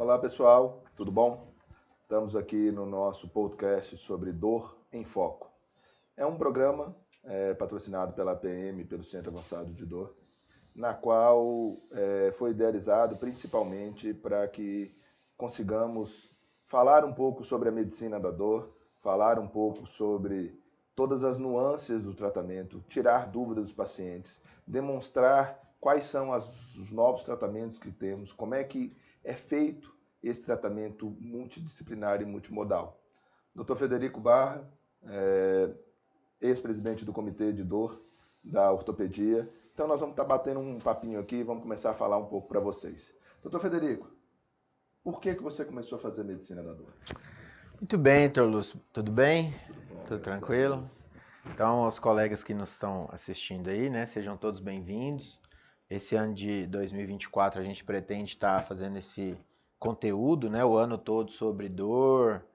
Olá pessoal, tudo bom? Estamos aqui no nosso podcast sobre Dor em Foco. É um programa patrocinado pela APM, pelo Centro Avançado de Dor, na qual foi idealizado principalmente para que consigamos falar um pouco sobre a medicina da dor, falar um pouco sobre todas as nuances do tratamento, tirar dúvidas dos pacientes, demonstrar quais são os novos tratamentos que temos, como é que é feito esse tratamento multidisciplinar e multimodal. Dr. Federico Barra, ex-presidente do Comitê de Dor da Ortopedia. Então nós vamos estar batendo um papinho aqui e vamos começar a falar um pouco para vocês. Dr. Federico, por que você começou a fazer medicina da dor? Muito bem, Dr. Lúcio. Tudo bem? Bom, Tudo tranquilo? Deus. Então, os colegas que nos estão assistindo aí, né, sejam todos bem-vindos. Esse ano de 2024 a gente pretende estar fazendo esse conteúdo, né, o ano todo sobre dor,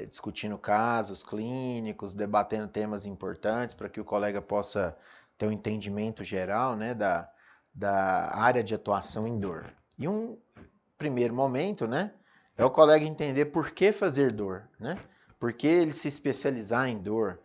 discutindo casos clínicos, debatendo temas importantes para que o colega possa ter um entendimento geral, né, da área de atuação em dor. E um primeiro momento, né, é o colega entender por que fazer dor, né? Por que ele se especializar em dor,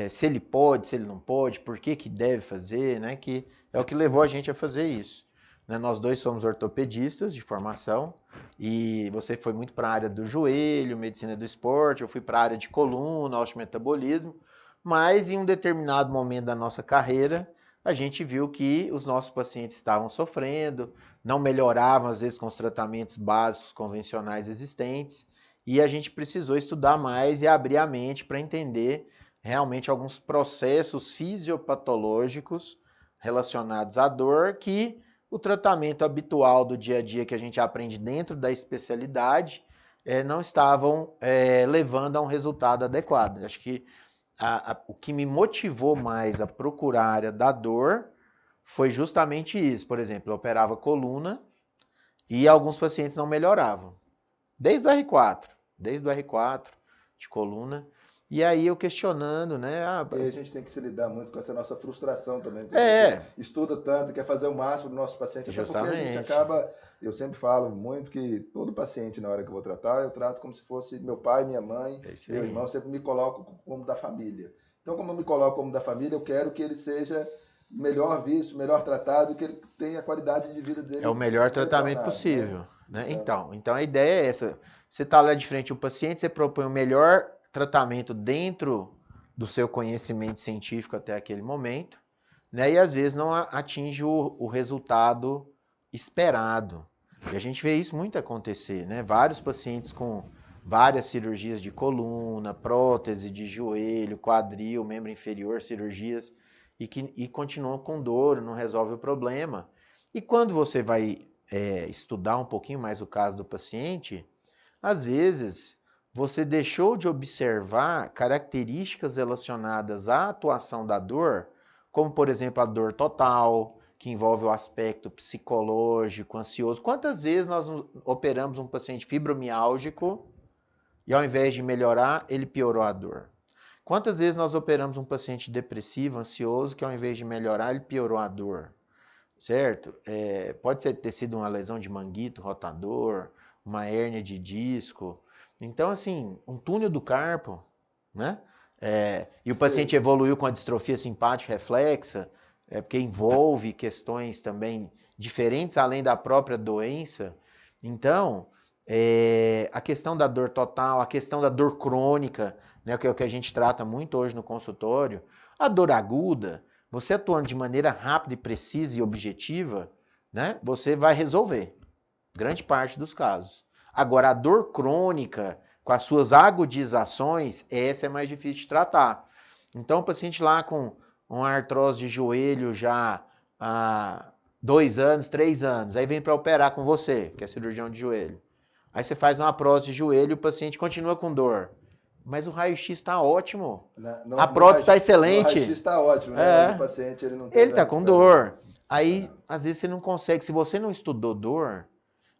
se ele pode, se ele não pode, por que deve fazer, né? Que é o que levou a gente a fazer isso. Né? Nós dois somos ortopedistas de formação e você foi muito para a área do joelho, medicina do esporte, eu fui para a área de coluna, osteometabolismo, mas em um determinado momento da nossa carreira, a gente viu que os nossos pacientes estavam sofrendo, não melhoravam às vezes com os tratamentos básicos convencionais existentes, e a gente precisou estudar mais e abrir a mente para entender realmente alguns processos fisiopatológicos relacionados à dor que o tratamento habitual do dia a dia que a gente aprende dentro da especialidade não estavam levando a um resultado adequado. Acho que o que me motivou mais a procurar a área da dor foi justamente isso. Por exemplo, eu operava coluna e alguns pacientes não melhoravam. Desde o R4 de coluna. E aí eu questionando, né? E aí a gente tem que se lidar muito com essa nossa frustração também, porque a gente estuda tanto, quer fazer o máximo do nosso paciente, até porque a gente acaba, eu sempre falo muito que todo paciente, na hora que eu vou tratar, eu trato como se fosse meu pai, minha mãe, meu irmão, eu sempre me coloco como da família. Então, como eu me coloco como da família, eu quero que ele seja melhor visto, melhor tratado e que ele tenha a qualidade de vida dele. É o melhor tratamento possível. Né? Então a ideia é essa. Você está lá de frente ao paciente, você propõe o melhor tratamento dentro do seu conhecimento científico até aquele momento, né? E às vezes não atinge o resultado esperado. E a gente vê isso muito acontecer, né? Vários pacientes com várias cirurgias de coluna, prótese de joelho, quadril, membro inferior, cirurgias, e continuam com dor, não resolve o problema. E quando você vai estudar um pouquinho mais o caso do paciente, às vezes você deixou de observar características relacionadas à atuação da dor, como por exemplo a dor total, que envolve o aspecto psicológico, ansioso. Quantas vezes nós operamos um paciente fibromiálgico e ao invés de melhorar, ele piorou a dor? Quantas vezes nós operamos um paciente depressivo, ansioso, que ao invés de melhorar, ele piorou a dor? Certo? Pode ter sido uma lesão de manguito rotador, uma hérnia de disco. Então, assim, um túnel do carpo, né? E o paciente evoluiu com a distrofia simpática reflexa, porque envolve questões também diferentes além da própria doença. Então, a questão da dor total, a questão da dor crônica, né, que é o que a gente trata muito hoje no consultório, a dor aguda, você atuando de maneira rápida e precisa e objetiva, né, você vai resolver grande parte dos casos. Agora, a dor crônica, com as suas agudizações, essa é mais difícil de tratar. Então, o paciente lá com uma artrose de joelho já há 2 anos, 3 anos, aí vem para operar com você, que é cirurgião de joelho. Aí você faz uma prótese de joelho e o paciente continua com dor. Mas o raio-x está ótimo. A prótese está excelente. O raio-x está ótimo, né? Mas o paciente ele não tem. Ele está com dor. Aí, às vezes, você não consegue. Se você não estudou dor,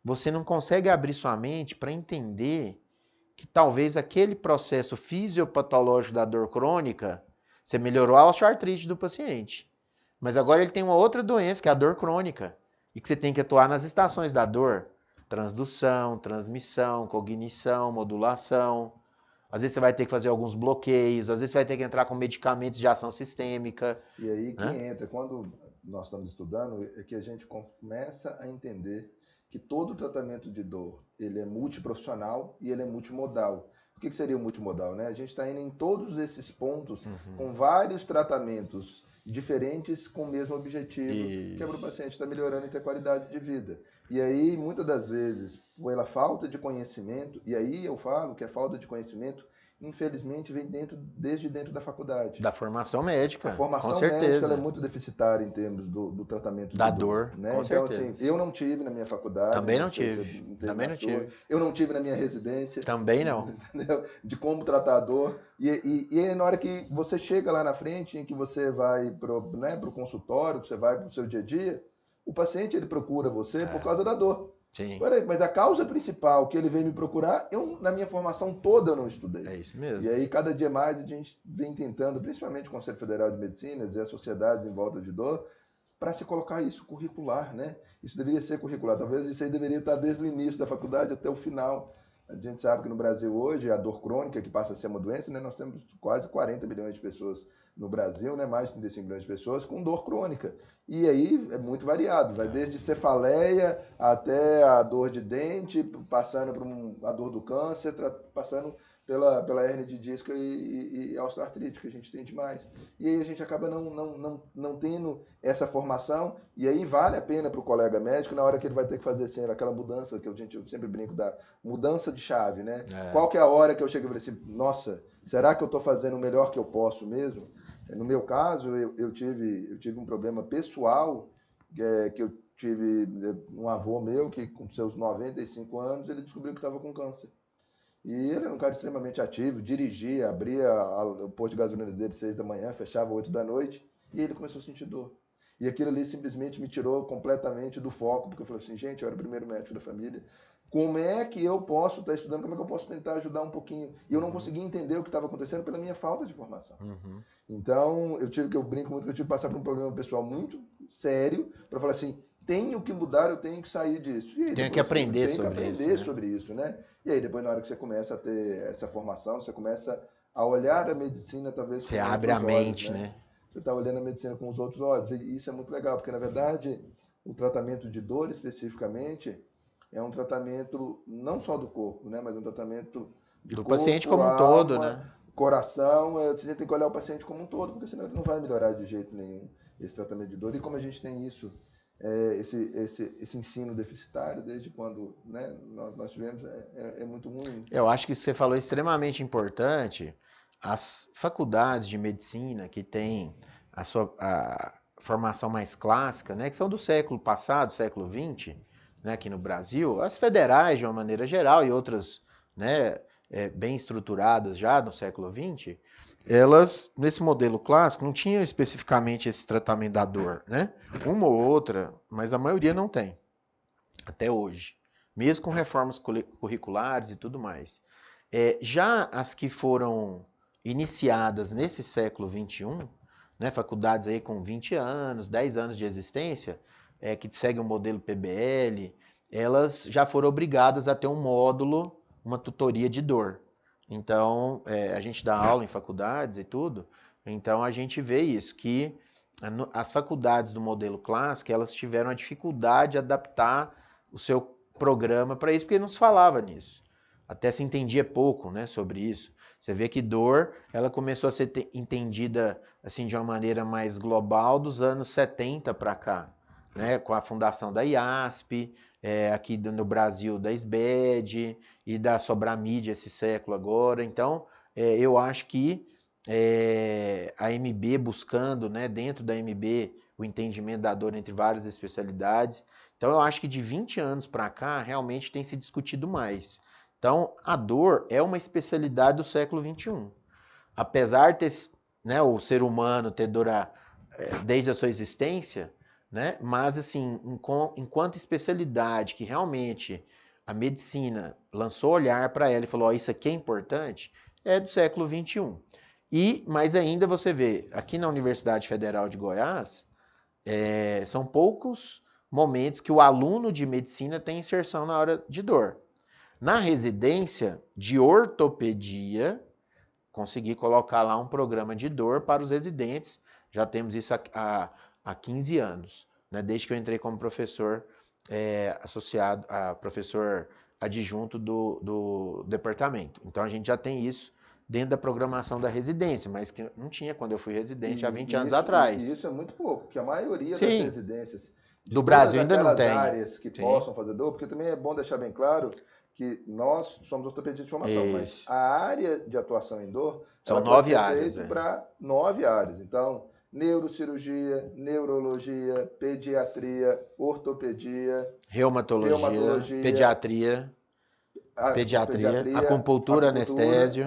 você não consegue abrir sua mente para entender que talvez aquele processo fisiopatológico da dor crônica, você melhorou a osteoartrite do paciente. Mas agora ele tem uma outra doença, que é a dor crônica. E que você tem que atuar nas estações da dor. transdução, transmissão, cognição, modulação. Às vezes você vai ter que fazer alguns bloqueios, às vezes você vai ter que entrar com medicamentos de ação sistêmica. E aí que né? entra, quando nós estamos estudando, é que a gente começa a entender que todo tratamento de dor, ele é multiprofissional e ele é multimodal. O que seria o multimodal? Né? A gente está indo em todos esses pontos com vários tratamentos diferentes com o mesmo objetivo, que é para o paciente estar melhorando e ter qualidade de vida. E aí, muitas das vezes, pela falta de conhecimento, e aí eu falo que a falta de conhecimento, infelizmente, vem desde dentro da faculdade. Da formação médica, A formação com certeza. médica ela é muito deficitária em termos do tratamento da de dor, né? com Então, certeza. assim, eu não tive na minha faculdade. Também não tive. Também não tive. Eu não tive na minha residência. Também não. Entendeu? De como tratar a dor. E aí, na hora que você chega lá na frente, em que você vai pro consultório, que você vai pro seu dia a dia, o paciente ele procura você por causa da dor. Sim. Peraí, mas a causa principal que ele veio me procurar, na minha formação toda eu não estudei. É isso mesmo. E aí, cada dia mais, a gente vem tentando, principalmente o Conselho Federal de Medicina e as sociedades em volta de dor, para se colocar isso curricular, né? Isso deveria ser curricular. Talvez isso aí deveria estar desde o início da faculdade até o final. A gente sabe que no Brasil hoje, a dor crônica, que passa a ser uma doença, né? Nós temos quase 40 milhões de pessoas no Brasil, né? Mais de 35 milhões de pessoas com dor crônica. E aí é muito variado, vai desde cefaleia até a dor de dente, passando por a dor do câncer, passando pela hérnia de disco e osteoartrite, que a gente tem demais. E aí a gente acaba não tendo essa formação, e aí vale a pena para o colega médico, na hora que ele vai ter que fazer assim, aquela mudança, que eu sempre brinco da mudança de chave, né? Qual que é a hora que eu chego e falei assim, nossa, será que eu estou fazendo o melhor que eu posso mesmo? No meu caso, eu tive um problema pessoal, que eu tive um avô meu que com seus 95 anos, ele descobriu que estava com câncer. E ele era um cara extremamente ativo, dirigia, abria o posto de gasolina dele às 6 da manhã, fechava 8 da noite, e ele começou a sentir dor. E aquilo ali simplesmente me tirou completamente do foco, porque eu falei assim, gente, eu era o primeiro médico da família, como é que eu posso estar estudando, como é que eu posso tentar ajudar um pouquinho? E eu não conseguia entender o que estava acontecendo pela minha falta de formação. Então, eu brinco muito que eu tive que passar por um problema pessoal muito sério, para falar assim, tenho que mudar, eu tenho que sair disso. E aí, tenho que aprender sobre isso, né? E aí depois, na hora que você começa a ter essa formação, você começa a olhar a medicina talvez com você abre a mente, olhos, né? Você está olhando a medicina com os outros olhos. E isso é muito legal, porque na verdade o tratamento de dor especificamente é um tratamento não só do corpo, né? Mas um tratamento do corpo, paciente como alma, um todo, né? Coração. Você tem que olhar o paciente como um todo, porque senão ele não vai melhorar de jeito nenhum esse tratamento de dor. E como a gente tem isso, esse ensino deficitário desde quando, né, nós tivemos, é muito ruim. Eu acho que isso que você falou é extremamente importante. As faculdades de medicina que têm a formação mais clássica, né, que são do século passado, século XX, né, aqui no Brasil, as federais de uma maneira geral e outras, né, bem estruturadas já no século XX, elas, nesse modelo clássico, não tinham especificamente esse tratamento da dor, né? Uma ou outra, mas a maioria não tem, até hoje. Mesmo com reformas curriculares e tudo mais. Já as que foram iniciadas nesse século XXI, né, faculdades aí com 20 anos, 10 anos de existência, que seguem o modelo PBL, elas já foram obrigadas a ter um módulo, uma tutoria de dor. Então, a gente dá aula em faculdades e tudo, então a gente vê isso, que as faculdades do modelo clássico, elas tiveram a dificuldade de adaptar o seu programa para isso, porque não se falava nisso. Até se entendia pouco, né, sobre isso. Você vê que dor, ela começou a ser entendida assim de uma maneira mais global dos anos 70 para cá, né, com a fundação da IASP, aqui no Brasil da SBED e da Sobramídia esse século agora. Então, eu acho que a MB buscando, né, dentro da MB, o entendimento da dor entre várias especialidades. Então, eu acho que de 20 anos para cá, realmente tem se discutido mais. Então, a dor é uma especialidade do século XXI. Apesar de ter, né, o ser humano ter dor desde a sua existência, né, mas, assim, enquanto especialidade que realmente a medicina lançou olhar para ela e falou, isso aqui é importante, é do século XXI. Mas ainda você vê, aqui na Universidade Federal de Goiás, são poucos momentos que o aluno de medicina tem inserção na hora de dor. Na residência de ortopedia, consegui colocar lá um programa de dor para os residentes. Já temos isso há 15 anos, né? Desde que eu entrei como professor associado, professor adjunto do departamento. Então a gente já tem isso dentro da programação da residência, mas que não tinha quando eu fui residente há 20 anos atrás. E isso é muito pouco, porque a maioria Sim. das residências do Brasil ainda não tem áreas que possam fazer dor, porque também é bom deixar bem claro que nós somos ortopedistas de formação, mas a área de atuação em dor são 9 áreas para 9 áreas. Então, neurocirurgia, neurologia, pediatria, ortopedia, reumatologia, pediatria, acupuntura, anestésio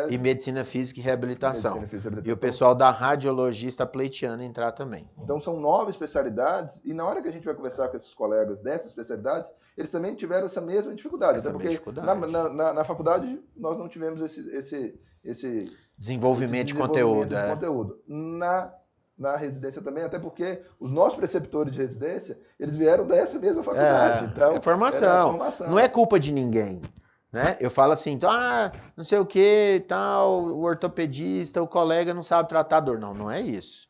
e medicina física e reabilitação. E o pessoal da radiologia está pleiteando entrar também. Então são 9 especialidades e na hora que a gente vai conversar com esses colegas dessas especialidades, eles também tiveram essa mesma dificuldade. Até porque na faculdade nós não tivemos esse desenvolvimento de conteúdo. Na residência também, até porque os nossos preceptores de residência, eles vieram dessa mesma faculdade. Então, formação. Não é culpa de ninguém. Né? Eu falo assim, então, não sei o que, tal, o ortopedista, o colega não sabe tratar dor. Não, não é isso.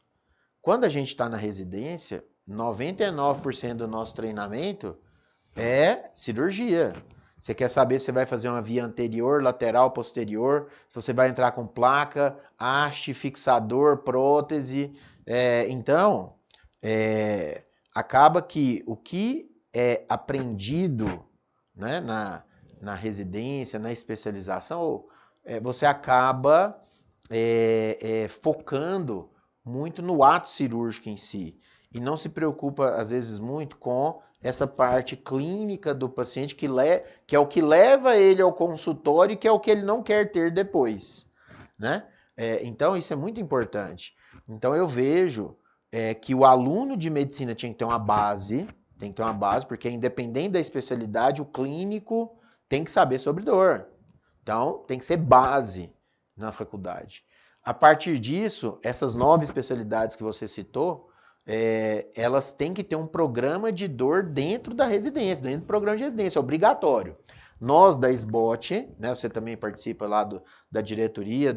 Quando a gente está na residência, 99% do nosso treinamento é cirurgia. Você quer saber se você vai fazer uma via anterior, lateral, posterior, se você vai entrar com placa, haste, fixador, prótese. Então, acaba que o que é aprendido, né, na residência, na especialização, você acaba focando muito no ato cirúrgico em si. E não se preocupa, às vezes, muito com essa parte clínica do paciente, que é o que leva ele ao consultório e que é o que ele não quer ter depois. Né? Então, isso é muito importante. Então, eu vejo que o aluno de medicina tinha que ter uma base, porque independente da especialidade, o clínico tem que saber sobre dor. Então, tem que ser base na faculdade. A partir disso, essas 9 especialidades que você citou, elas têm que ter um programa de dor dentro da residência, dentro do programa de residência, obrigatório. Nós da SBOT, né, você também participa lá da diretoria,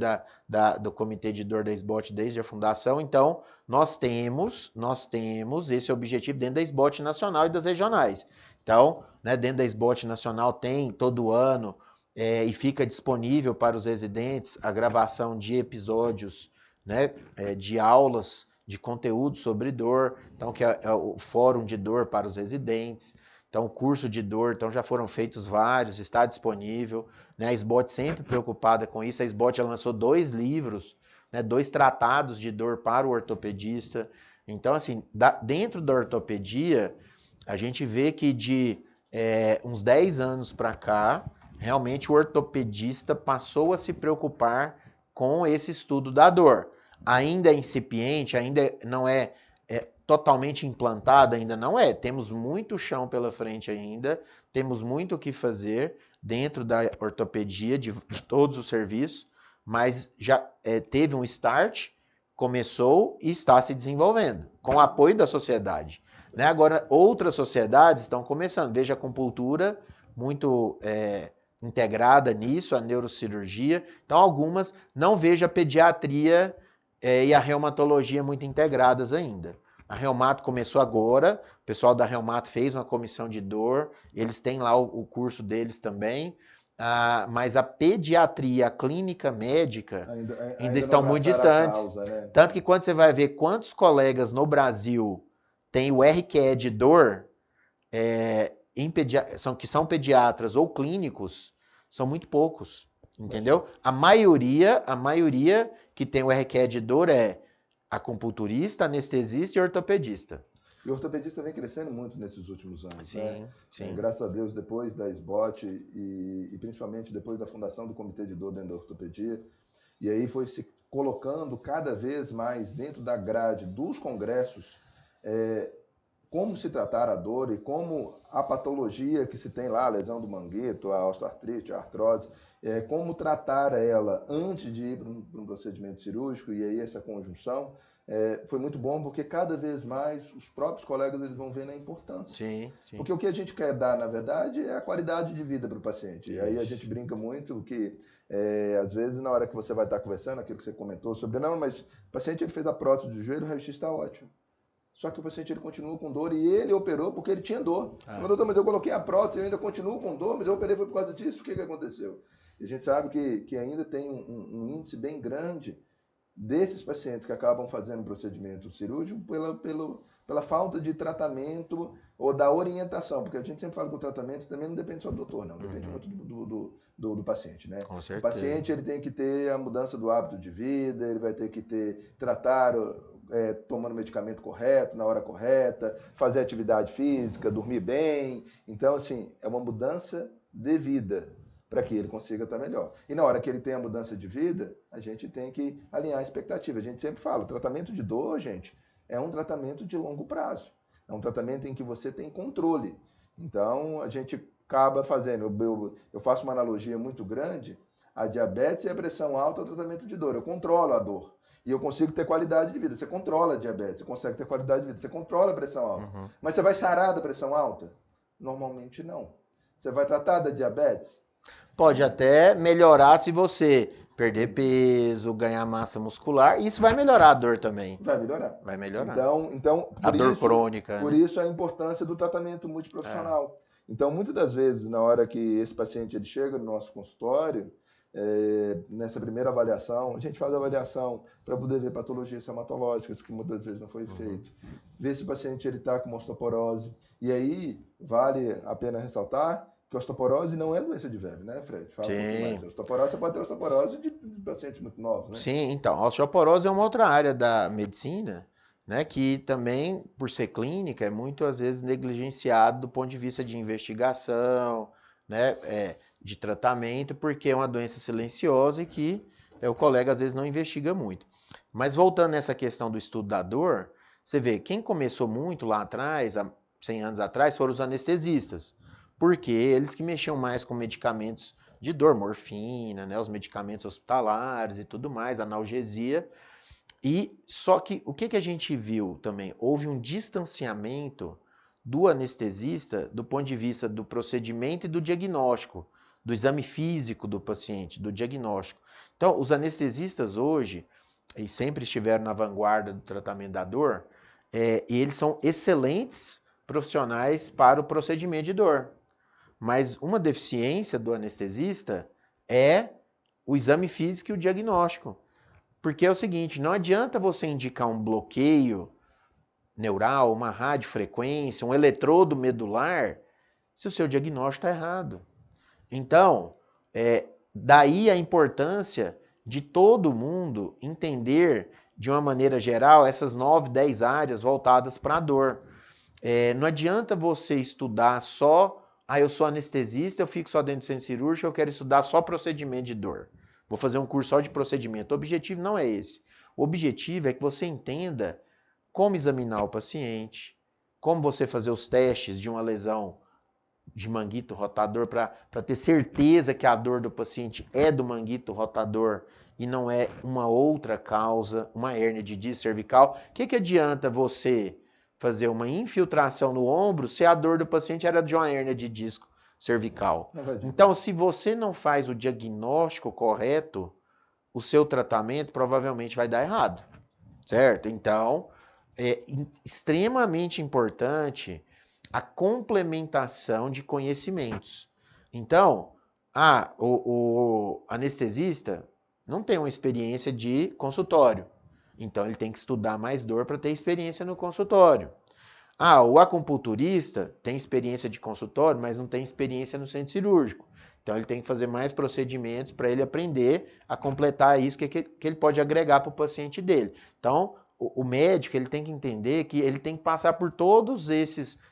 do comitê de dor da SBOT desde a fundação, então nós temos esse objetivo dentro da SBOT nacional e das regionais. Então, né, dentro da SBOT nacional tem todo ano e fica disponível para os residentes a gravação de episódios, né, de aulas de conteúdo sobre dor, então que é o fórum de dor para os residentes, então o curso de dor, então já foram feitos vários, está disponível, né? A SBOT sempre preocupada com isso, a SBOT lançou 2 livros, né, 2 tratados de dor para o ortopedista, então assim, dentro da ortopedia, a gente vê que de uns 10 anos para cá, realmente o ortopedista passou a se preocupar com esse estudo da dor. Ainda é incipiente, ainda não é totalmente implantado, ainda não é. Temos muito chão pela frente ainda, temos muito o que fazer dentro da ortopedia, de todos os serviços, mas já teve um start, começou e está se desenvolvendo, com o apoio da sociedade. Né? Agora, outras sociedades estão começando. Veja a acupuntura, muito integrada nisso, a neurocirurgia. Então, algumas, não vejo a pediatria e a reumatologia muito integradas ainda. A Reumato começou agora, o pessoal da Reumato fez uma comissão de dor, eles têm lá o curso deles também, mas a pediatria, a clínica médica, ainda estão muito distantes. Causa, né? Tanto que quando você vai ver quantos colegas no Brasil têm o RQE de dor, que são pediatras ou clínicos, são muito poucos, entendeu? A maioria que tem o RQE de dor é acupunturista, anestesista e ortopedista. E o ortopedista vem crescendo muito nesses últimos anos. Sim, né? sim. Graças a Deus, depois da SBOT e principalmente depois da fundação do Comitê de Dor dentro da ortopedia, e aí foi se colocando cada vez mais dentro da grade dos congressos como se tratar a dor e como a patologia que se tem lá, a lesão do manguito, a osteoartrite, a artrose, como tratar ela antes de ir para um procedimento cirúrgico, e aí essa conjunção foi muito bom, porque cada vez mais os próprios colegas eles vão vendo a importância. Sim, sim. Porque o que a gente quer dar, na verdade, é a qualidade de vida para o paciente. Isso. E aí a gente brinca muito que, às vezes, na hora que você vai estar conversando, aquilo que você comentou sobre, não, mas o paciente ele fez a prótese do joelho, o raio-x está ótimo. Só que o paciente ele continua com dor e ele operou porque ele tinha dor. Mas, doutor, mas eu coloquei a prótese e eu ainda continuo com dor, mas eu operei foi por causa disso, o que aconteceu? E a gente sabe que ainda tem um índice bem grande desses pacientes que acabam fazendo procedimento cirúrgico pela falta de tratamento ou da orientação, porque a gente sempre fala que o tratamento também não depende só do doutor, não, depende muito do paciente, né? Com certeza. O paciente ele tem que ter a mudança do hábito de vida, ele vai ter que tratar tomando medicamento correto, na hora correta, fazer atividade física, dormir bem. Então, assim, é uma mudança de vida para que ele consiga estar melhor. E na hora que ele tem a mudança de vida, a gente tem que alinhar a expectativa. A gente sempre fala, o tratamento de dor, gente, é um tratamento de longo prazo. É um tratamento em que você tem controle. Então, a gente acaba fazendo, eu faço uma analogia muito grande, a diabetes e a pressão alta é o tratamento de dor. Eu controlo a dor. E eu consigo ter qualidade de vida. Você controla a diabetes, você consegue ter qualidade de vida, você controla a pressão alta. Mas você vai sarar da pressão alta? Normalmente não. Você vai tratar da diabetes? Pode até melhorar se você perder peso, ganhar massa muscular, e isso vai melhorar a dor também. Vai melhorar. Vai melhorar. Então a dor crônica. Por isso a importância do tratamento multiprofissional. Então, muitas das vezes, na hora que esse paciente ele chega no nosso consultório, nessa primeira avaliação, a gente faz a avaliação para poder ver patologias hematológicas, que muitas vezes não foi feito. Ver se o paciente está com osteoporose. E aí, vale a pena ressaltar que a osteoporose não é doença de velho, né, Fred? Fala um pouco mais. A osteoporose, você pode ter osteoporose de pacientes muito novos, né? Sim, então, a osteoporose é uma outra área da medicina, né, que também, por ser clínica, é muito, às vezes, negligenciado do ponto de vista de investigação, né, de tratamento, porque é uma doença silenciosa e que o colega, às vezes, não investiga muito. Mas, voltando nessa questão do estudo da dor, você vê, quem começou muito lá atrás, há 100 anos atrás, foram os anestesistas, porque eles que mexiam mais com medicamentos de dor, morfina, né, os medicamentos hospitalares e tudo mais, analgesia. E só que o que a gente viu também? Houve um distanciamento do anestesista do ponto de vista do procedimento e do diagnóstico, do exame físico do paciente, do diagnóstico. Então, os anestesistas hoje, e sempre estiveram na vanguarda do tratamento da dor, e eles são excelentes profissionais para o procedimento de dor. Mas uma deficiência do anestesista é o exame físico e o diagnóstico. Porque é o seguinte, não adianta você indicar um bloqueio neural, uma radiofrequência, um eletrodo medular, se o seu diagnóstico está errado. Então, daí a importância de todo mundo entender, de uma maneira geral, essas 9, 10 áreas voltadas para a dor. Não adianta você estudar só, eu sou anestesista, eu fico só dentro do centro cirúrgico, eu quero estudar só procedimento de dor. Vou fazer um curso só de procedimento. O objetivo não é esse. O objetivo é que você entenda como examinar o paciente, como você fazer os testes de uma lesão de manguito rotador para ter certeza que a dor do paciente é do manguito rotador e não é uma outra causa, uma hérnia de disco cervical. O que adianta você fazer uma infiltração no ombro se a dor do paciente era de uma hérnia de disco cervical? Então, se você não faz o diagnóstico correto, o seu tratamento provavelmente vai dar errado, certo? Então, é extremamente importante a complementação de conhecimentos. Então, o anestesista não tem uma experiência de consultório. Então, ele tem que estudar mais dor para ter experiência no consultório. O acupunturista tem experiência de consultório, mas não tem experiência no centro cirúrgico. Então, ele tem que fazer mais procedimentos para ele aprender a completar isso que ele pode agregar para o paciente dele. Então, o médico ele tem que entender que ele tem que passar por todas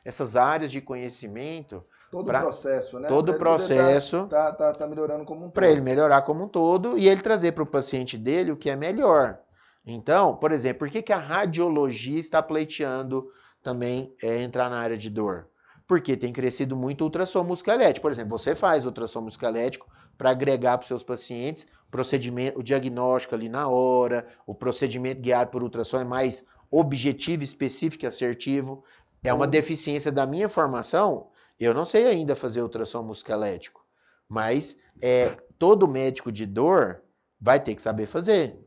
essas áreas de conhecimento. Todo o processo, né? Todo o processo. Tá melhorando como um todo. Para ele melhorar como um todo e ele trazer para o paciente dele o que é melhor. Então, por exemplo, por que a radiologia está pleiteando também entrar na área de dor? Porque tem crescido muito o ultrassom musculoesquelético. Por exemplo, você faz ultrassom musculoesquelético para agregar para os seus pacientes procedimento, o diagnóstico ali na hora, o procedimento guiado por ultrassom é mais objetivo, específico e assertivo. É uma deficiência da minha formação. Eu não sei ainda fazer ultrassom musculoesquelético, mas todo médico de dor vai ter que saber fazer.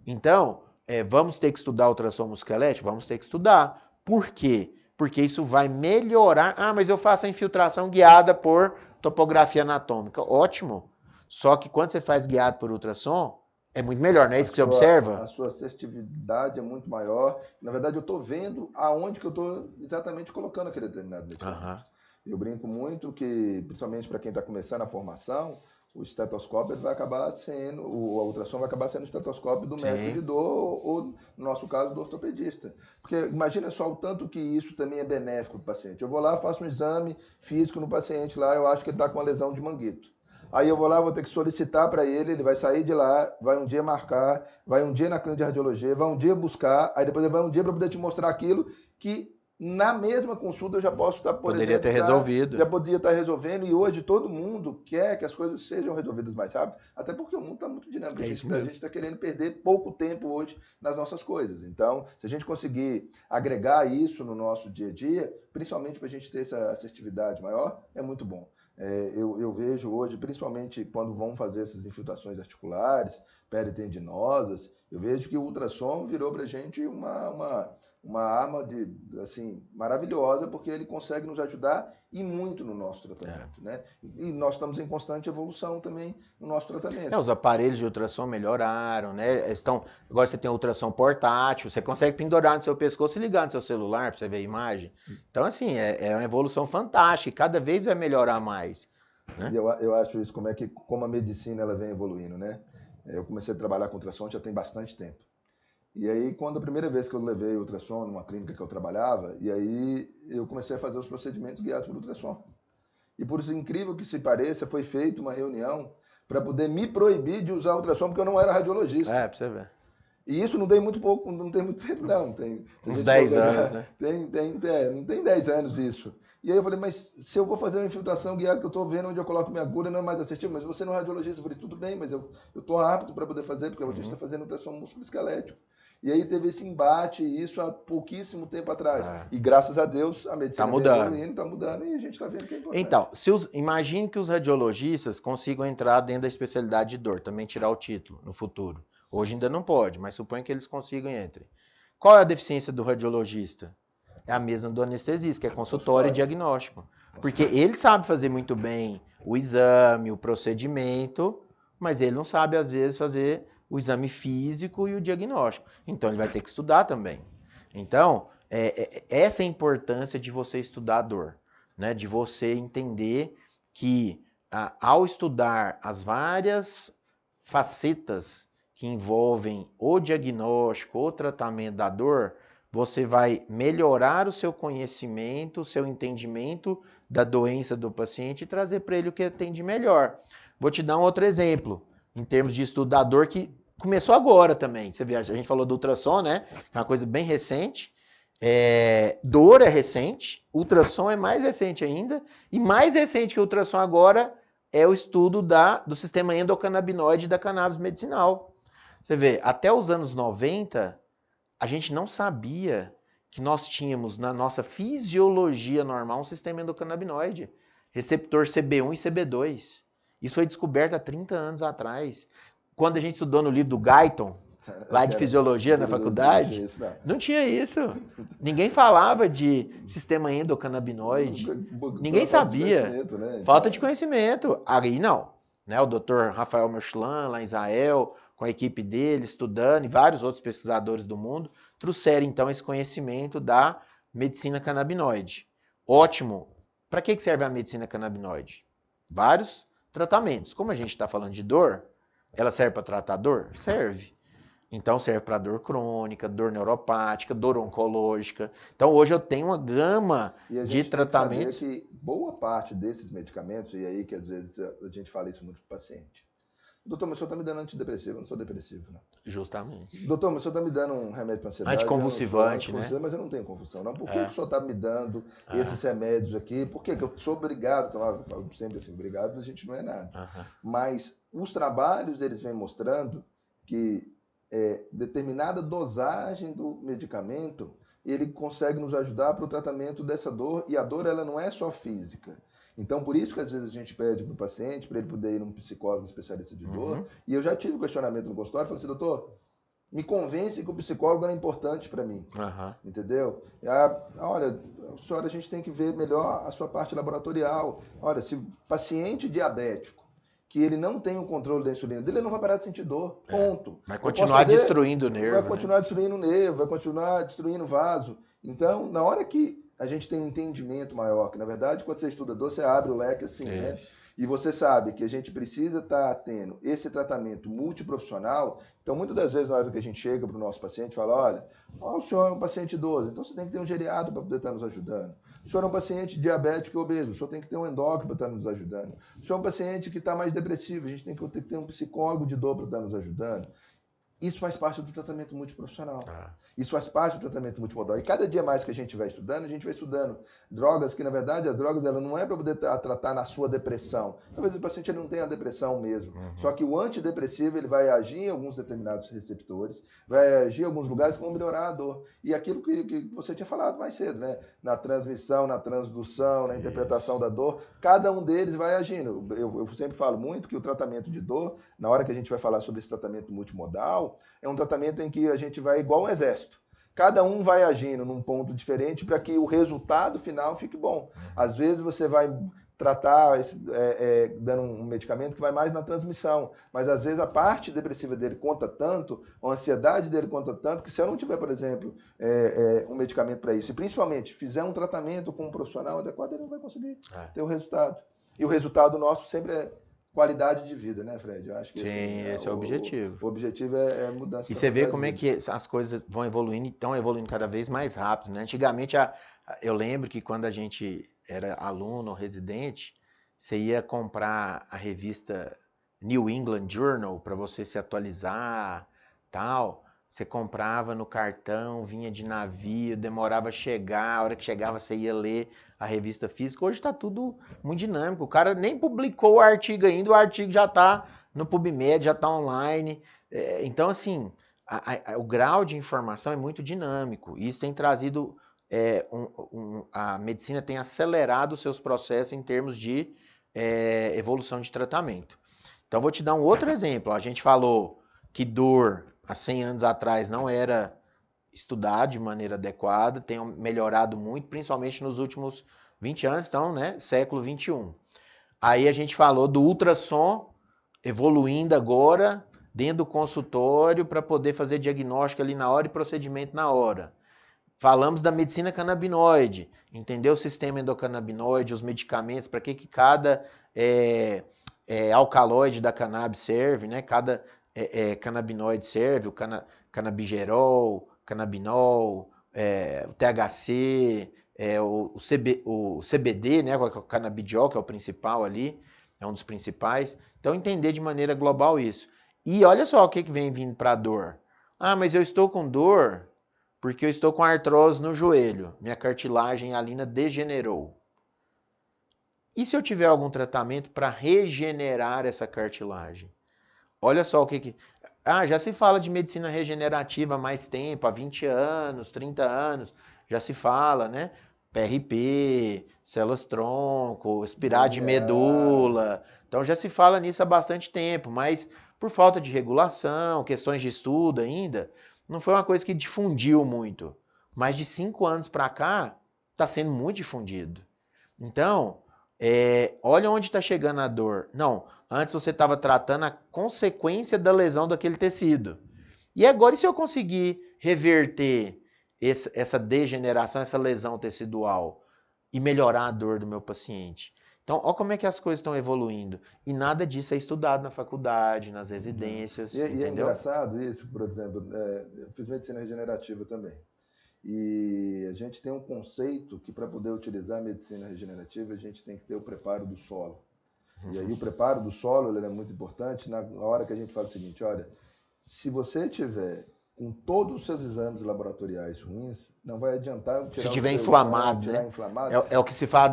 Então, vamos ter que estudar ultrassom musculoesquelético? Vamos ter que estudar. Por quê? Porque isso vai melhorar. Ah, mas eu faço a infiltração guiada por topografia anatômica. Ótimo. Só que quando você faz guiado por ultrassom, é muito melhor, não é isso que você observa? A sua assertividade é muito maior. Na verdade, eu estou vendo aonde que eu estou exatamente colocando aquele determinado medicamento. Eu brinco muito que, principalmente para quem está começando a formação, o estetoscópio ele vai acabar sendo, a ultrassom vai acabar sendo o estetoscópio do médico de dor ou, no nosso caso, do ortopedista. Porque imagina só o tanto que isso também é benéfico para o paciente. Eu vou lá, faço um exame físico no paciente lá, eu acho que ele está com uma lesão de manguito. Aí eu vou lá, vou ter que solicitar para ele vai sair de lá, vai um dia marcar, vai um dia na clínica de radiologia, vai um dia buscar, aí depois ele vai um dia para poder te mostrar aquilo que na mesma consulta eu já posso estar, poderia ter resolvido. Já poderia estar resolvendo, e hoje todo mundo quer que as coisas sejam resolvidas mais rápido, até porque o mundo está muito dinâmico. A gente está querendo perder pouco tempo hoje nas nossas coisas. Então, se a gente conseguir agregar isso no nosso dia a dia, principalmente para a gente ter essa assertividade maior, é muito bom. Eu vejo hoje, principalmente quando vão fazer essas infiltrações articulares, peritendinosas, eu vejo que o ultrassom virou para a gente uma arma assim, maravilhosa, porque ele consegue nos ajudar e muito no nosso tratamento. Né? E nós estamos em constante evolução também no nosso tratamento. Os aparelhos de ultrassom melhoraram, né? Agora você tem ultrassom portátil, você consegue pendurar no seu pescoço e ligar no seu celular para você ver a imagem. Então, assim, é uma evolução fantástica, cada vez vai melhorar mais. Né? E eu acho isso, como a medicina ela vem evoluindo, né? Eu comecei a trabalhar com ultrassom já tem bastante tempo. E aí, quando a primeira vez que eu levei ultrassom numa clínica que eu trabalhava, e aí eu comecei a fazer os procedimentos guiados por ultrassom. E por isso, incrível que se pareça, foi feita uma reunião para poder me proibir de usar ultrassom, porque eu não era radiologista. Para você ver. E isso não tem muito pouco, não tem muito tempo, não. Tem uns 10 anos, né? Não tem 10 anos isso. E aí eu falei, mas se eu vou fazer uma infiltração guiada, que eu estou vendo onde eu coloco minha agulha, não é mais assertivo, mas você não é radiologista. Eu falei, tudo bem, mas eu estou apto para poder fazer, porque a gente está fazendo ultrassom músculo-esquelético. E aí teve esse embate, isso há pouquíssimo tempo atrás. E graças a Deus, a medicina está mudando e a gente está vendo que é importante. Então, imagine que os radiologistas consigam entrar dentro da especialidade de dor, também tirar o título no futuro. Hoje ainda não pode, mas suponho que eles consigam e entrem. Qual é a deficiência do radiologista? É a mesma do anestesista, que é consultório e diagnóstico. Porque ele sabe fazer muito bem o exame, o procedimento, mas ele não sabe, às vezes, fazer o exame físico e o diagnóstico. Então, ele vai ter que estudar também. Então, essa é a importância de você estudar a dor, né? De você entender que, ao estudar as várias facetas que envolvem o diagnóstico, o tratamento da dor, você vai melhorar o seu conhecimento, o seu entendimento da doença do paciente e trazer para ele o que tem de melhor. Vou te dar um outro exemplo, em termos de estudo da dor, que começou agora também. Você vê, a gente falou do ultrassom, né? Que é uma coisa bem recente. Dor é recente, ultrassom é mais recente ainda, e mais recente que o ultrassom agora é o estudo do sistema endocannabinoide da cannabis medicinal. Você vê, até os anos 90, a gente não sabia que nós tínhamos na nossa fisiologia normal um sistema endocannabinoide, receptor CB1 e CB2. Isso foi descoberto há 30 anos atrás. Quando a gente estudou no livro do Guyton, lá de fisiologia na faculdade, não tinha isso. Ninguém falava de sistema endocannabinoide. Ninguém sabia. Falta de conhecimento. Aí não. Né? O Dr. Rafael Mechlan, lá em Israel, com a equipe dele, estudando, e vários outros pesquisadores do mundo, trouxeram então esse conhecimento da medicina canabinoide. Ótimo. Para que serve a medicina canabinoide? Vários tratamentos. Como a gente está falando de dor, ela serve para tratar dor? Serve. Então serve para dor crônica, dor neuropática, dor oncológica. Então hoje eu tenho uma gama de tratamentos. Tem que saber que boa parte desses medicamentos, e aí que às vezes a gente fala isso muito para o paciente, doutor, mas o senhor está me dando antidepressivo, eu não sou depressivo, né? Justamente. Doutor, mas o senhor está me dando um remédio para ansiedade. Anticonvulsivante, né? Mas eu não tenho convulsão. Não, por que o senhor está me dando esses remédios aqui? Por que eu sou obrigado? Então, eu falo sempre assim, obrigado, a gente não é nada. Mas os trabalhos, eles vêm mostrando que determinada dosagem do medicamento, ele consegue nos ajudar para o tratamento dessa dor, e a dor, ela não é só física. Então, por isso que às vezes a gente pede para o paciente, para ele poder ir num psicólogo especialista de dor, e eu já tive questionamento no consultório, falei assim, doutor, me convence que o psicólogo é importante para mim, entendeu? Olha, senhora, a gente tem que ver melhor a sua parte laboratorial. Olha, se o paciente diabético, que ele não tem o controle da insulina dele, ele não vai parar de sentir dor, ponto. Vai continuar destruindo o nervo. Vai continuar destruindo o nervo, vai continuar destruindo o vaso. Então, na hora que a gente tem um entendimento maior, que na verdade, quando você estuda dor, você abre o leque assim, né? E você sabe que a gente precisa estar tendo esse tratamento multiprofissional. Então, muitas das vezes, na hora que a gente chega para o nosso paciente, fala, olha, o senhor é um paciente idoso, então você tem que ter um geriatra para poder estar nos ajudando. O senhor é um paciente diabético e obeso, o senhor tem que ter um endócrino para estar nos ajudando. O senhor é um paciente que está mais depressivo, a gente tem que ter um psicólogo de dor para estar nos ajudando. Isso faz parte do tratamento multiprofissional. Isso faz parte do tratamento multimodal. E cada dia mais que a gente vai estudando drogas que, na verdade, as drogas ela não é para poder tratar na sua depressão. Talvez o paciente ele não tenha depressão mesmo. Só que o antidepressivo ele vai agir em alguns determinados receptores, vai agir em alguns lugares que vão melhorar a dor. E aquilo que você tinha falado mais cedo, né? Na transmissão, na transdução, na interpretação da dor, cada um deles vai agindo. Eu sempre falo muito que o tratamento de dor, na hora que a gente vai falar sobre esse tratamento multimodal, é um tratamento em que a gente vai igual um exército. Cada um vai agindo num ponto diferente para que o resultado final fique bom. Às vezes você vai tratar dando um medicamento que vai mais na transmissão, mas às vezes a parte depressiva dele conta tanto, a ansiedade dele conta tanto, que se eu não tiver, por exemplo, um medicamento para isso, e principalmente fizer um tratamento com um profissional adequado, ele não vai conseguir ter o resultado. E o resultado nosso sempre é qualidade de vida, né, Fred? Eu acho que esse é o objetivo. O objetivo é mudança. E você vê como é que as coisas vão evoluindo e estão evoluindo cada vez mais rápido, né? Antigamente, eu lembro que quando a gente era aluno ou residente, você ia comprar a revista New England Journal para você se atualizar, tal. Você comprava no cartão, vinha de navio, demorava a chegar, a hora que chegava você ia ler a revista física. Hoje está tudo muito dinâmico. O cara nem publicou o artigo ainda, o artigo já está no PubMed, já está online. Então, assim, o grau de informação é muito dinâmico. E isso tem trazido... a medicina tem acelerado os seus processos em termos de evolução de tratamento. Então, vou te dar um outro exemplo. A gente falou que dor, há 100 anos atrás, não era estudado de maneira adequada, tem melhorado muito, principalmente nos últimos 20 anos, então, né, século 21. Aí a gente falou do ultrassom evoluindo agora dentro do consultório para poder fazer diagnóstico ali na hora e procedimento na hora. Falamos da medicina canabinoide, entender o sistema endocannabinoide, os medicamentos, para que cada alcaloide da cannabis serve, né? Cada canabinoide serve, o canabigerol, canabinol, o THC, o CBD, né? O canabidiol, que é o principal ali, é um dos principais. Então, entender de maneira global isso. E olha só o que vem vindo para a dor. Ah, mas eu estou com dor porque eu estou com artrose no joelho, minha cartilagem hialina degenerou. E se eu tiver algum tratamento para regenerar essa cartilagem? Olha só o que... já se fala de medicina regenerativa há mais tempo, há 20 anos, 30 anos, já se fala, né? PRP, células-tronco, espirar de medula. Então já se fala nisso há bastante tempo, mas por falta de regulação, questões de estudo ainda, não foi uma coisa que difundiu muito. Mas de 5 anos para cá, está sendo muito difundido. Então, olha onde está chegando a dor. Não, antes você estava tratando a consequência da lesão daquele tecido. E agora, e se eu conseguir reverter essa degeneração, essa lesão tecidual e melhorar a dor do meu paciente? Então, olha como é que as coisas estão evoluindo. E nada disso é estudado na faculdade, nas residências, entendeu? E é engraçado isso, por exemplo, eu fiz medicina regenerativa também. E a gente tem um conceito que para poder utilizar a medicina regenerativa, a gente tem que ter o preparo do solo. E aí o preparo do solo ele é muito importante na hora que a gente fala o seguinte, olha, se você tiver com todos os seus exames laboratoriais ruins, não vai adiantar eu tirar se tiver o seu inflamado, exame, tirar né? inflamado. É o que se fala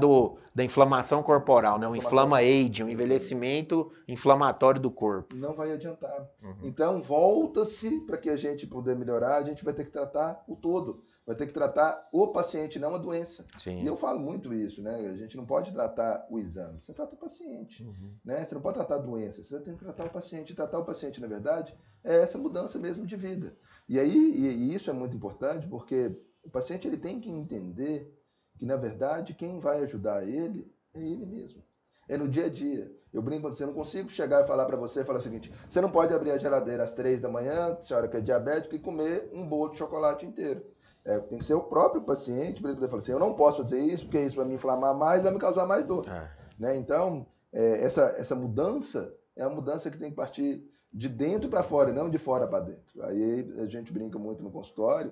da inflamação corporal, né? O Inflamação. inflama-age, um envelhecimento inflamatório do corpo. Não vai adiantar. Então, volta-se para que a gente poder melhorar, a gente vai ter que tratar o todo. Vai ter que tratar o paciente, não a doença. Sim. E eu falo muito isso, né? A gente não pode tratar o exame, você trata o paciente. Né? Você não pode tratar a doença, você tem que tratar o paciente. E tratar o paciente, na verdade, é essa mudança mesmo de vida. E aí, e isso é muito importante, porque o paciente ele tem que entender que, na verdade, quem vai ajudar ele é ele mesmo. É no dia a dia. Eu brinco com você, eu não consigo chegar e falar para você, falar o seguinte, você não pode abrir a geladeira às 3 da manhã, senhora que é diabética, e comer um bolo de chocolate inteiro. Tem que ser o próprio paciente para ele poder falar assim, eu não posso fazer isso, porque isso vai me inflamar mais, vai me causar mais dor. Né? Então, essa mudança é uma mudança que tem que partir de dentro para fora, e não de fora para dentro. Aí a gente brinca muito no consultório,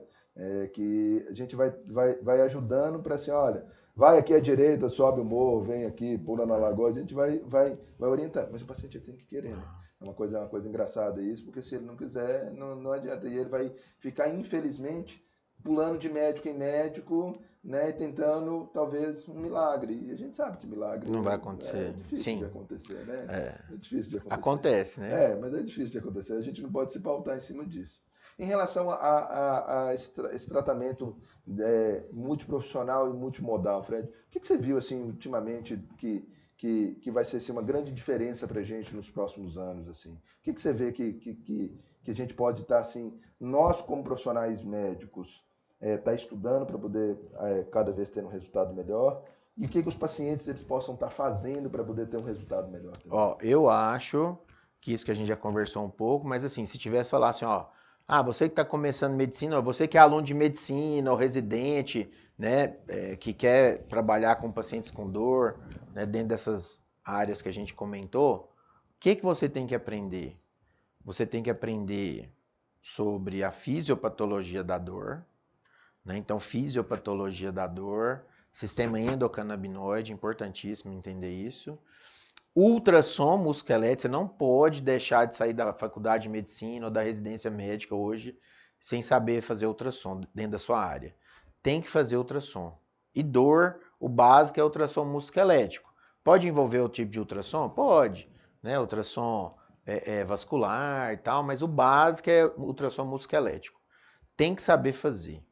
que a gente vai ajudando para assim, olha, vai aqui à direita, sobe o morro, vem aqui, pula na lagoa, a gente vai orientando. Mas o paciente tem que querer, né? É uma coisa engraçada isso, porque se ele não quiser, não adianta. E ele vai ficar, infelizmente, pulando de médico em médico, né, e tentando, talvez, um milagre. E a gente sabe que milagre não vai acontecer. É difícil de acontecer, né? É difícil de acontecer. Acontece, né? Mas é difícil de acontecer. A gente não pode se pautar em cima disso. Em relação a esse tratamento multiprofissional e multimodal, Fred, o que você viu assim ultimamente que vai ser assim, uma grande diferença para a gente nos próximos anos? Assim? O que você vê que a gente pode estar, assim, nós como profissionais médicos, estar estudando para poder cada vez ter um resultado melhor? E o que os pacientes eles possam estar fazendo para poder ter um resultado melhor também? Ó, eu acho que isso que a gente já conversou um pouco, mas assim, se tivesse falar assim, ó, você que está começando medicina, ó, você que é aluno de medicina ou residente, né, que quer trabalhar com pacientes com dor, né, dentro dessas áreas que a gente comentou, o que você tem que aprender? Você tem que aprender sobre a fisiopatologia da dor, né? Então, fisiopatologia da dor, sistema endocannabinoide, importantíssimo entender isso. Ultrassom musculoesquelético, você não pode deixar de sair da faculdade de medicina ou da residência médica hoje sem saber fazer ultrassom dentro da sua área. Tem que fazer ultrassom. E dor, o básico é ultrassom musculoesquelético. Pode envolver o tipo de ultrassom? Pode, né? Ultrassom vascular e tal, mas o básico é ultrassom musculoesquelético. Tem que saber fazer.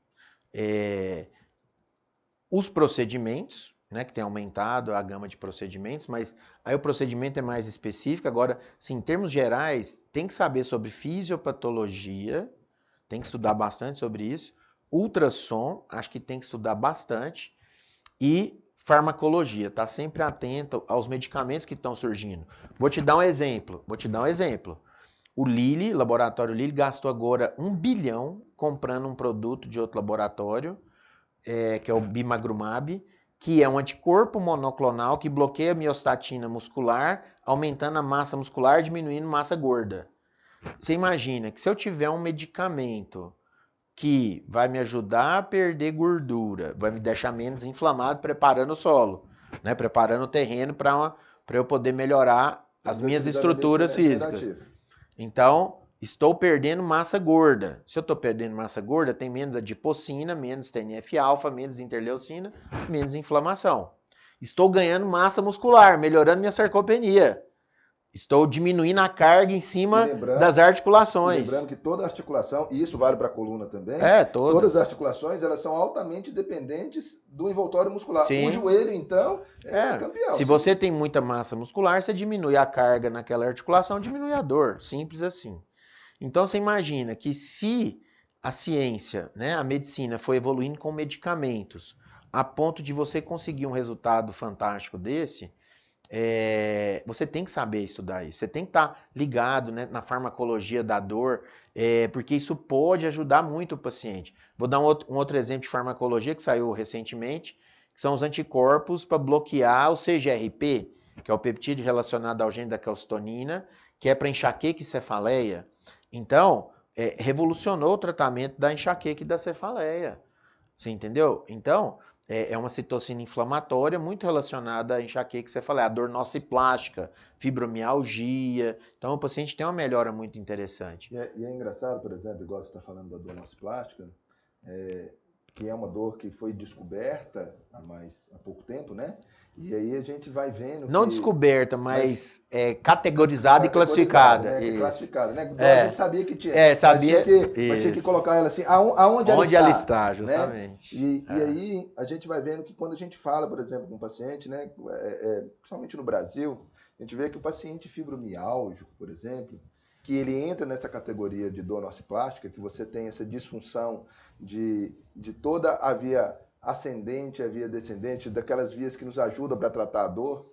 Os procedimentos, né, que tem aumentado a gama de procedimentos, mas aí o procedimento é mais específico. Agora, sim, em termos gerais, tem que saber sobre fisiopatologia, tem que estudar bastante sobre isso. Ultrassom, acho que tem que estudar bastante. E farmacologia, tá sempre atento aos medicamentos que estão surgindo. Vou te dar um exemplo. O Lilly, laboratório Lilly, gastou agora 1 bilhão comprando um produto de outro laboratório, que é o bimagrumab, que é um anticorpo monoclonal que bloqueia a miostatina muscular, aumentando a massa muscular, diminuindo massa gorda. Você imagina que se eu tiver um medicamento que vai me ajudar a perder gordura, vai me deixar menos inflamado, preparando o solo, né? Preparando o terreno para eu poder melhorar as minhas estruturas físicas. Então, estou perdendo massa gorda. Se eu estou perdendo massa gorda, tem menos adipocina, menos TNF-alfa, menos interleucina, menos inflamação. Estou ganhando massa muscular, melhorando minha sarcopenia. Estou diminuindo a carga em cima das articulações. Lembrando que toda articulação, e isso vale para a coluna também, todas as articulações elas são altamente dependentes do envoltório muscular. Sim. O joelho, então, é campeão. Se você tem muita massa muscular, você diminui a carga naquela articulação, diminui a dor. Simples assim. Então você imagina que se a ciência, né, a medicina foi evoluindo com medicamentos, a ponto de você conseguir um resultado fantástico desse, você tem que saber estudar isso. Você tem que estar ligado, né, na farmacologia da dor, porque isso pode ajudar muito o paciente. Vou dar um outro exemplo de farmacologia que saiu recentemente, que são os anticorpos para bloquear o CGRP, que é o peptídeo relacionado ao gene da calcitonina, que é para enxaqueca e cefaleia. Então, revolucionou o tratamento da enxaqueca e da cefaleia. Você entendeu? Então, é uma citocina inflamatória muito relacionada à enxaqueca que você falou, a dor nociplástica, fibromialgia. Então, o paciente tem uma melhora muito interessante. E é engraçado, por exemplo, igual você está falando da dor nociplástica, que é uma dor que foi descoberta há pouco tempo, né? E aí a gente vai vendo Não que... descoberta, mas categorizada e classificada. Né? Isso. Classificada, né? A gente sabia que tinha. Sabia. Mas tinha que colocar ela assim, aonde ela está, justamente. Né? E aí a gente vai vendo que quando a gente fala, por exemplo, com um paciente, né? Principalmente no Brasil, a gente vê que o paciente fibromiálgico, por exemplo, que ele entra nessa categoria de dor nociplástica, que você tem essa disfunção de toda a via ascendente, a via descendente, daquelas vias que nos ajudam para tratar a dor,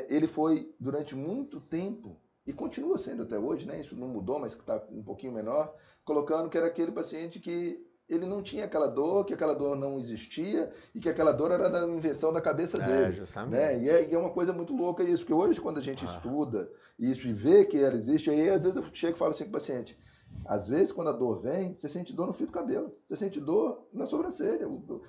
ele foi durante muito tempo, e continua sendo até hoje, né? Isso não mudou, mas que está um pouquinho menor, colocando que era aquele paciente que ele não tinha aquela dor, que aquela dor não existia e que aquela dor era da invenção da cabeça dele. Justamente. Né? E é uma coisa muito louca isso, porque hoje quando a gente estuda isso e vê que ela existe, aí às vezes eu chego e falo assim com o paciente, às vezes quando a dor vem, você sente dor no fio do cabelo, você sente dor na sobrancelha.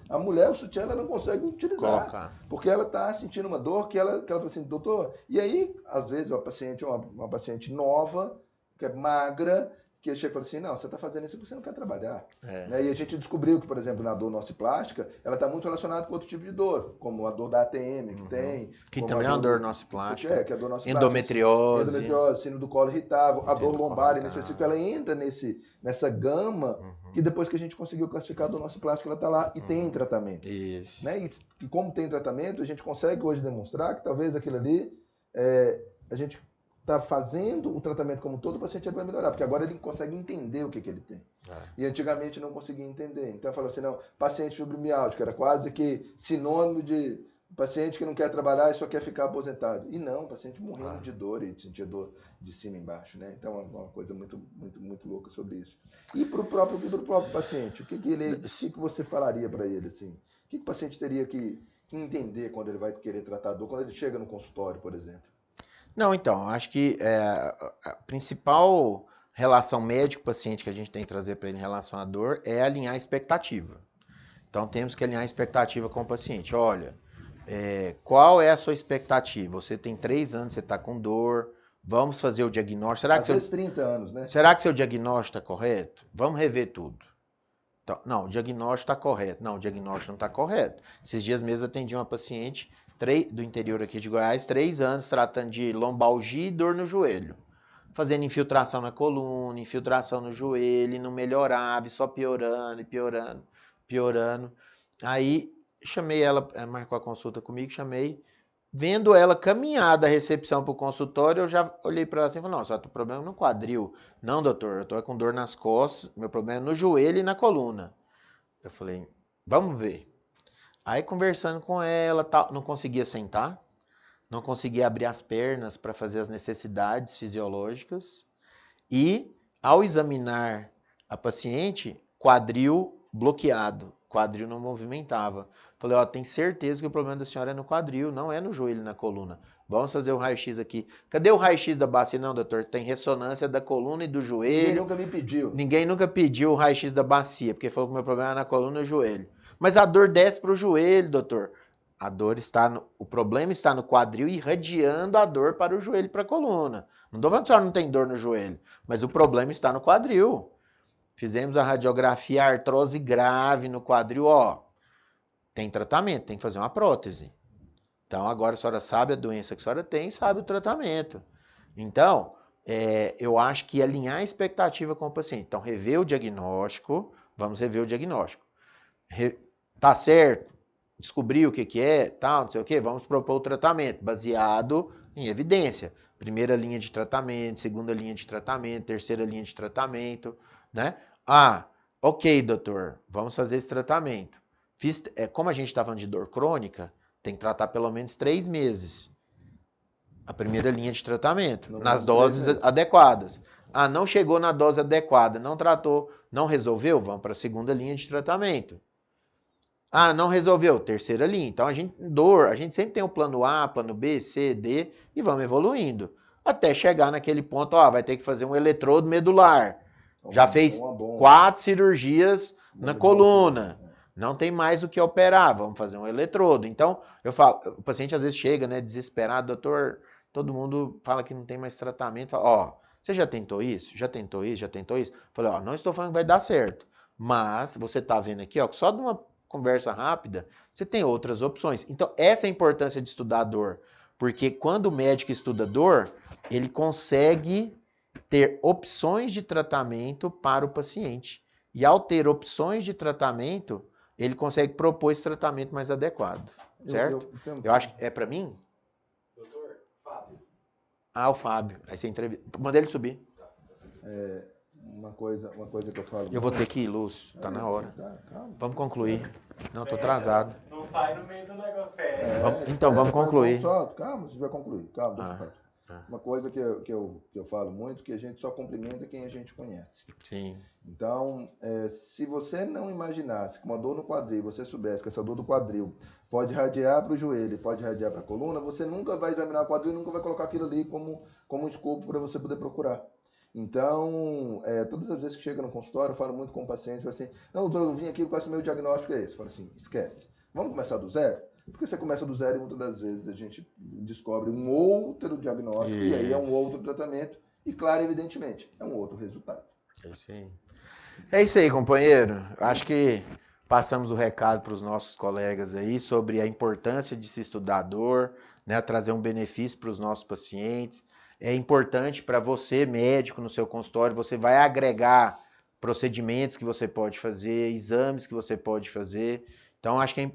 A mulher, o sutiã, ela não consegue utilizar, porque ela está sentindo uma dor que ela fala assim, doutor, e aí às vezes uma paciente nova, que é magra, que chega e fala assim, não, você está fazendo isso porque você não quer trabalhar. Né? E a gente descobriu que, por exemplo, na dor nociplástica, ela está muito relacionada com outro tipo de dor, como a dor da ATM, que tem. Que também é uma dor nociplástica. Que é a dor nociplástica. Endometriose, síndrome do colo irritável, a dor lombar, em específico, ela entra nessa gama que depois que a gente conseguiu classificar a dor nociplástica, ela está lá e tem tratamento. Isso. Né? E como tem tratamento, a gente consegue hoje demonstrar que talvez aquilo ali, a gente está fazendo o tratamento como todo, o paciente vai melhorar, porque agora ele consegue entender o que ele tem. E antigamente não conseguia entender. Então eu falo assim, não, paciente fibromialgico era quase que sinônimo de paciente que não quer trabalhar e só quer ficar aposentado. E não, paciente morrendo de dor e sentia dor de cima e embaixo, né? Então é uma coisa muito, muito, muito louca sobre isso. E para o próprio paciente, o que você falaria para ele assim? O que o paciente teria que entender quando ele vai querer tratar a dor, quando ele chega no consultório, por exemplo? Não, então, acho que a principal relação médico-paciente que a gente tem que trazer para ele em relação à dor é alinhar a expectativa. Então, temos que alinhar a expectativa com o paciente. Olha, qual é a sua expectativa? Você tem 3 anos, você está com dor, vamos fazer o diagnóstico. Às vezes 30 anos, né? Será que seu diagnóstico está correto? Vamos rever tudo. Então, não, o diagnóstico está correto. Não, o diagnóstico não está correto. Esses dias mesmo atendi uma paciente do interior aqui de Goiás, 3 anos tratando de lombalgia e dor no joelho. Fazendo infiltração na coluna, infiltração no joelho, e não melhorava, e só piorando e piorando, piorando. Aí chamei ela, marcou a consulta comigo, chamei. Vendo ela caminhar da recepção para o consultório, eu já olhei para ela assim e falei, não, só tem problema no quadril. Não, doutor, eu estou com dor nas costas, meu problema é no joelho e na coluna. Eu falei, vamos ver. Aí conversando com ela, não conseguia sentar, não conseguia abrir as pernas para fazer as necessidades fisiológicas. E ao examinar a paciente, quadril bloqueado, quadril não movimentava. Falei, ó, tem certeza que o problema da senhora é no quadril, não é no joelho e na coluna. Vamos fazer o raio-x aqui. Cadê o raio-x da bacia? Não, doutor, tem ressonância da coluna e do joelho. Ninguém nunca me pediu. Ninguém nunca pediu o raio-x da bacia, porque falou que o meu problema era na coluna e no joelho. Mas a dor desce para o joelho, doutor. A dor o problema está no quadril irradiando a dor para o joelho e para a coluna. Não estou falando que a senhora não tem dor no joelho, mas o problema está no quadril. Fizemos a radiografia, a artrose grave no quadril, ó. Tem tratamento, tem que fazer uma prótese. Então agora a senhora sabe a doença que a senhora tem, sabe o tratamento. Então, eu acho que alinhar a expectativa com o paciente. Então, rever o diagnóstico, vamos rever o diagnóstico. Tá certo? Descobrir o que é, tal, não sei o que, vamos propor o tratamento, baseado em evidência. Primeira linha de tratamento, segunda linha de tratamento, terceira linha de tratamento, né? Ah, ok, doutor, vamos fazer esse tratamento. Como a gente está falando de dor crônica, tem que tratar pelo menos 3 meses. A primeira linha de tratamento, nas doses adequadas. Ah, não chegou na dose adequada, não tratou, não resolveu, vamos para a segunda linha de tratamento. Ah, não resolveu, terceira linha. Então, a gente sempre tem o plano A, plano B, C, D e vamos evoluindo. Até chegar naquele ponto, ó, vai ter que fazer um eletrodo medular. Já fez 4 cirurgias na coluna. não tem mais o que operar, vamos fazer um eletrodo. Então, eu falo, o paciente às vezes chega, né, desesperado, doutor, todo mundo fala que não tem mais tratamento, fala, ó, você já tentou isso? Já tentou isso? Já tentou isso? Falei, ó, não estou falando que vai dar certo, mas você tá vendo aqui, ó, só de uma conversa rápida, você tem outras opções. Então, essa é a importância de estudar a dor, porque quando o médico estuda dor, ele consegue ter opções de tratamento para o paciente. E ao ter opções de tratamento, ele consegue propor esse tratamento mais adequado, certo? Eu acho que é para mim? Doutor, Fábio. Ah, o Fábio. Aí você entrevista. Manda ele subir. Uma coisa que eu falo. Eu vou ter que ir, Lúcio. Tá na hora. Tá, calma. Vamos concluir. Não, tô atrasado. Não sai no meio do negócio. Então, vamos concluir. Calma, você vai concluir. Calma, deixa eu falar. Uma coisa que eu falo muito, que a gente só cumprimenta quem a gente conhece. Sim. Então, se você não imaginasse que uma dor no quadril, você soubesse que essa dor do quadril pode radiar para o joelho, pode radiar para a coluna, você nunca vai examinar o quadril e nunca vai colocar aquilo ali como um escopo para você poder procurar. Então, todas as vezes que chega no consultório, eu falo muito com o paciente, assim, não, eu vim aqui, qual é o meu diagnóstico é esse? Eu falo assim, esquece. Vamos começar do zero? Porque você começa do zero e muitas das vezes a gente descobre um outro diagnóstico e aí é um outro tratamento e, claro, evidentemente, é um outro resultado. É isso aí, companheiro. Acho que passamos o recado para os nossos colegas aí sobre a importância de se estudar a dor, né, trazer um benefício para os nossos pacientes. É importante para você, médico, no seu consultório, você vai agregar procedimentos que você pode fazer, exames que você pode fazer. Então, acho que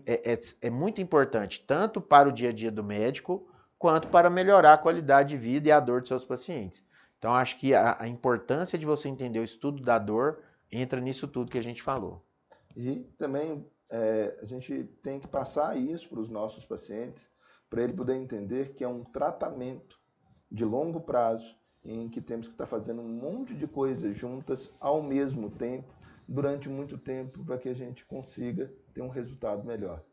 é muito importante, tanto para o dia a dia do médico, quanto para melhorar a qualidade de vida e a dor dos seus pacientes. Então, acho que a importância de você entender o estudo da dor entra nisso tudo que a gente falou. E também a gente tem que passar isso para os nossos pacientes, para ele poder entender que é um tratamento de longo prazo, em que temos que estar fazendo um monte de coisas juntas ao mesmo tempo, durante muito tempo, para que a gente consiga ter um resultado melhor.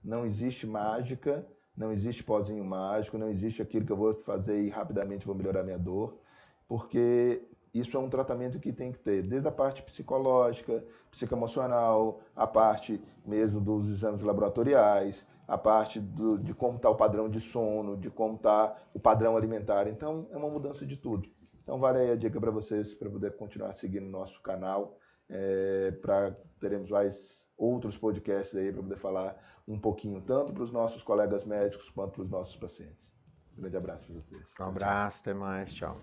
Não existe mágica, não existe pozinho mágico, não existe aquilo que eu vou fazer e rapidamente vou melhorar minha dor, porque isso é um tratamento que tem que ter desde a parte psicológica, psicoemocional, a parte mesmo dos exames laboratoriais, a parte de como está o padrão de sono, de como está o padrão alimentar. Então, é uma mudança de tudo. Então, vale aí a dica para vocês, para poder continuar seguindo o nosso canal, para teremos mais outros podcasts aí para poder falar um pouquinho, tanto para os nossos colegas médicos quanto para os nossos pacientes. Um grande abraço para vocês. Um abraço, até mais, tchau.